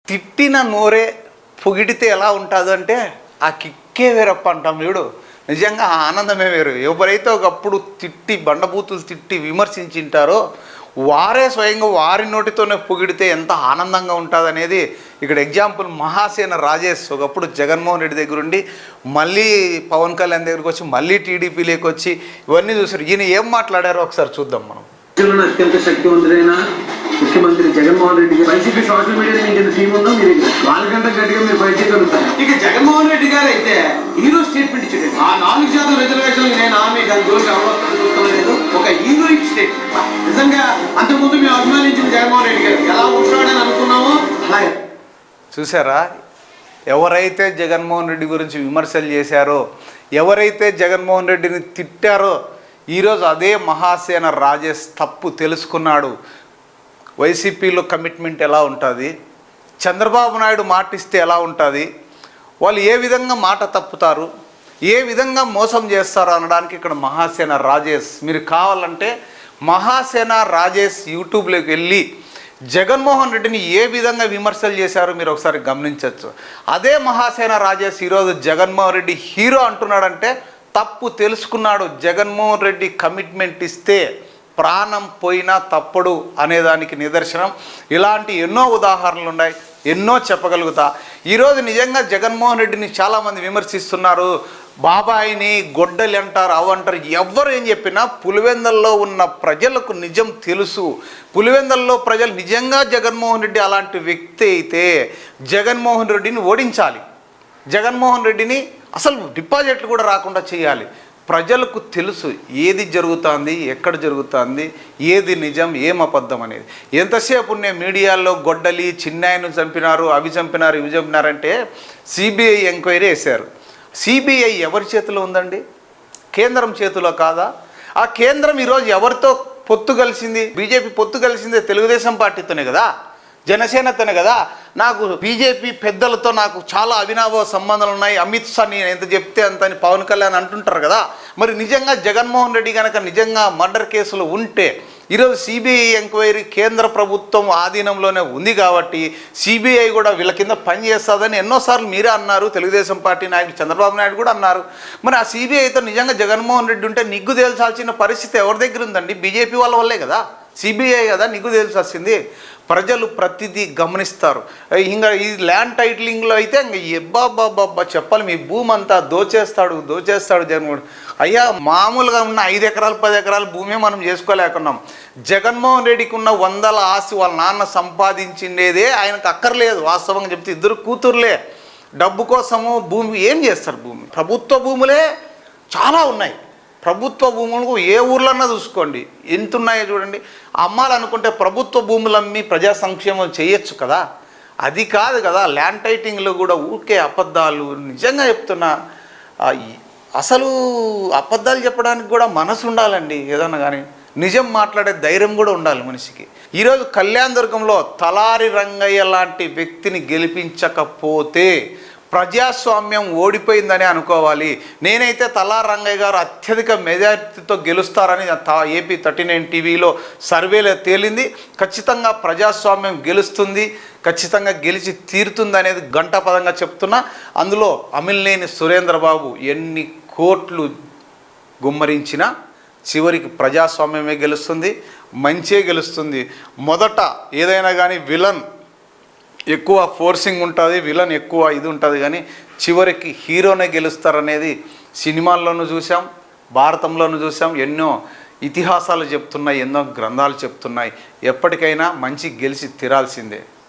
తిట్టిన నోరే పొగిడితే ఎలా ఉంటుందంటే ఆ కిక్కే వేరప్ప అంటాం చూడు. నిజంగా ఆ ఆనందమే వేరు. ఎవరైతే ఒకప్పుడు తిట్టి బండబూతులు తిట్టి విమర్శించింటారో వారే స్వయంగా వారి నోటితోనే పొగిడితే ఎంత ఆనందంగా ఉంటుందనేది ఇక్కడ ఎగ్జాంపుల్ మహాసేన రాజేష్ ఒకప్పుడు జగన్మోహన్ రెడ్డి దగ్గర ఉండి మళ్ళీ పవన్ కళ్యాణ్ దగ్గరికి వచ్చి మళ్ళీ టీడీపీలోకి వచ్చి ఇవన్నీ చూసారు. ఈయన ఏం మాట్లాడారో ఒకసారి చూద్దాం మనం. అత్యంత శక్తివంతుడైన ముఖ్యమంత్రి జగన్మోహన్ రెడ్డి గారు వైసీపీ సోషల్ మీడియా మీకు టీం ఉందో మీరు వాళ్ళకంటే గట్టిగా మీరు ఫైట్ చేయగలుగుతారు. ఇక జగన్మోహన్ రెడ్డి గారు అయితే హీరో స్టేట్మెంట్ ఇచ్చాడు. ఆ 4% రిజర్వేషన్ నేను ఆమె దాని జోలికి అవసరం చూసుకోలేదు. ఒక హీరోయిక్ స్టేట్మెంట్. నిజంగా అంతకుముందు మేము అభిమానించిన జగన్మోహన్ రెడ్డి గారు ఎలా ఉంటాడని అనుకున్నామో అలాగే. చూసారా, ఎవరైతే జగన్మోహన్ రెడ్డి గురించి విమర్శలు చేశారో, ఎవరైతే జగన్మోహన్ రెడ్డిని తిట్టారో, ఈరోజు అదే మహాసేన రాజేష్ తప్పు తెలుసుకున్నాడు. వైసీపీలో కమిట్మెంట్ ఎలా ఉంటుంది, చంద్రబాబు నాయుడు మాటిస్తే ఎలా ఉంటుంది, వాళ్ళు ఏ విధంగా మాట తప్పుతారు, ఏ విధంగా మోసం చేస్తారు అనడానికి ఇక్కడ మహాసేన రాజేష్. మీరు కావాలంటే మహాసేన రాజేష్ యూట్యూబ్లోకి వెళ్ళి జగన్మోహన్ రెడ్డిని ఏ విధంగా విమర్శలు చేశారో మీరు ఒకసారి గమనించవచ్చు. అదే మహాసేన రాజేష్ ఈరోజు జగన్మోహన్ రెడ్డి హీరో అంటున్నాడంటే తప్పు తెలుసుకున్నాడు. జగన్మోహన్ రెడ్డి కమిట్మెంట్ ఇస్తే ప్రాణం పోయినా తప్పుడు అనేదానికి నిదర్శనం. ఇలాంటి ఎన్నో ఉదాహరణలు ఉన్నాయి, ఎన్నో చెప్పగలుగుతా. ఈరోజు నిజంగా జగన్మోహన్ రెడ్డిని చాలామంది విమర్శిస్తున్నారు. బాబాయిని గొడ్డలి అంటారు, అవంటారు. ఎవ్వరు ఏం చెప్పినా పులివెందల్లో ఉన్న ప్రజలకు నిజం తెలుసు. పులివెందల్లో ప్రజలు నిజంగా జగన్మోహన్ రెడ్డి అలాంటి వ్యక్తి అయితే జగన్మోహన్ రెడ్డిని ఓడించాలి. జగన్మోహన్ రెడ్డిని అసలు డిపాజిట్లు కూడా రాకుండా చేయాలి. ప్రజలకు తెలుసు ఏది జరుగుతుంది, ఎక్కడ జరుగుతుంది, ఏది నిజం, ఏం అబద్ధం అనేది. ఎంతసేపు ఉన్న మీడియాలో గొడ్డలి చిన్నాయను చంపినారు, అవి చంపినారు, ఇవి చంపినారంటే సిబిఐ ఎంక్వైరీ వేశారు. సిబిఐ ఎవరి చేతిలో ఉందండి? కేంద్రం చేతిలో కాదా? ఆ కేంద్రం ఈరోజు ఎవరితో పొత్తు కలిసింది? బీజేపీ పొత్తు కలిసిందే తెలుగుదేశం పార్టీతోనే కదా, జనసేనతోనే కదా. నాకు బీజేపీ పెద్దలతో నాకు చాలా అవినాభావ సంబంధాలు ఉన్నాయి, అమిత్ షా నేను ఎంత చెప్తే అంత అని పవన్ కళ్యాణ్ అంటుంటారు కదా. మరి నిజంగా జగన్మోహన్ రెడ్డి కనుక నిజంగా మర్డర్ కేసులు ఉంటే ఈరోజు సిబిఐ ఎంక్వైరీ కేంద్ర ప్రభుత్వం ఆధీనంలోనే ఉంది కాబట్టి సిబిఐ కూడా వీళ్ళ కింద పనిచేస్తుందని ఎన్నోసార్లు మీరే అన్నారు. తెలుగుదేశం పార్టీ నాయకులు చంద్రబాబు నాయుడు కూడా అన్నారు. మరి ఆ సిబిఐతో నిజంగా జగన్మోహన్ రెడ్డి ఉంటే నిగ్గు తేల్చాల్సిన పరిస్థితి ఎవరి దగ్గర ఉందండి? బీజేపీ వాళ్ళ వల్లే కదా, సిబిఐ కదా నిగ్గు తేల్చాల్సింది. ప్రజలు ప్రతిదీ గమనిస్తారు. ఇంకా ఈ ల్యాండ్ టైటిలింగ్లో అయితే ఇంకా ఎబ్బాబ్బాబ్బా చెప్పాలి, మీ భూమి అంతా దోచేస్తాడు జగన్మోహన్. అయ్యా, మామూలుగా ఉన్న 5 ఎకరాలు 10 ఎకరాల భూమి మనం చేసుకోలేకున్నాం. జగన్మోహన్ రెడ్డికి ఉన్న 100ల ఆస్తి వాళ్ళ నాన్న సంపాదించిండేదే ఆయనకు అక్కర్లేదు. వాస్తవంగా చెప్తే 2 కూతుర్లే. డబ్బు కోసము భూమి ఏం చేస్తారు? భూమి ప్రభుత్వ భూములే చాలా ఉన్నాయి. ప్రభుత్వ భూములకు ఏ ఊర్లన్నా చూసుకోండి ఎంత ఉన్నాయో చూడండి. అమ్మాలనుకుంటే ప్రభుత్వ భూములు అమ్మి ప్రజా సంక్షేమం చేయొచ్చు కదా. అది కాదు కదా, ల్యాండ్ టైటింగ్లో కూడా ఊరికే అబద్ధాలు. నిజంగా చెప్తున్నా, అసలు అబద్ధాలు చెప్పడానికి కూడా మనసు ఉండాలండి. ఏదన్నా కానీ నిజం మాట్లాడే ధైర్యం కూడా ఉండాలి మనిషికి. ఈరోజు కళ్యాణదుర్గంలో తలారి రంగయ్య లాంటి వ్యక్తిని గెలిపించకపోతే ప్రజాస్వామ్యం ఓడిపోయిందని అనుకోవాలి. నేనైతే తలారి రంగయ్య గారు అత్యధిక మెజారిటీతో గెలుస్తారని ఏపీ 39 టీవీలో సర్వేలో తేలింది. ఖచ్చితంగా ప్రజాస్వామ్యం గెలుస్తుంది, ఖచ్చితంగా గెలిచి తీరుతుంది అనేది గంటాపదంగా చెప్తున్నా. అందులో అమిలినేని సురేంద్రబాబు ఎన్ని కోట్లు గుమ్మరించినా చివరికి ప్రజాస్వామ్యమే గెలుస్తుంది, మంచే గెలుస్తుంది. మొదట ఏదైనా కానీ విలన్ ఎక్కువ ఫోర్సింగ్ ఉంటుంది, విలన్ ఎక్కువ ఇది ఉంటుంది, కానీ చివరికి హీరోనే గెలుస్తారనేది సినిమాల్లోనూ చూసాం, భారతంలోనూ చూసాం. ఎన్నో ఇతిహాసాలు చెప్తున్నాయి, ఎన్నో గ్రంథాలు చెప్తున్నాయి. ఎప్పటికైనా మంచి గెలిచి తీరాల్సిందే.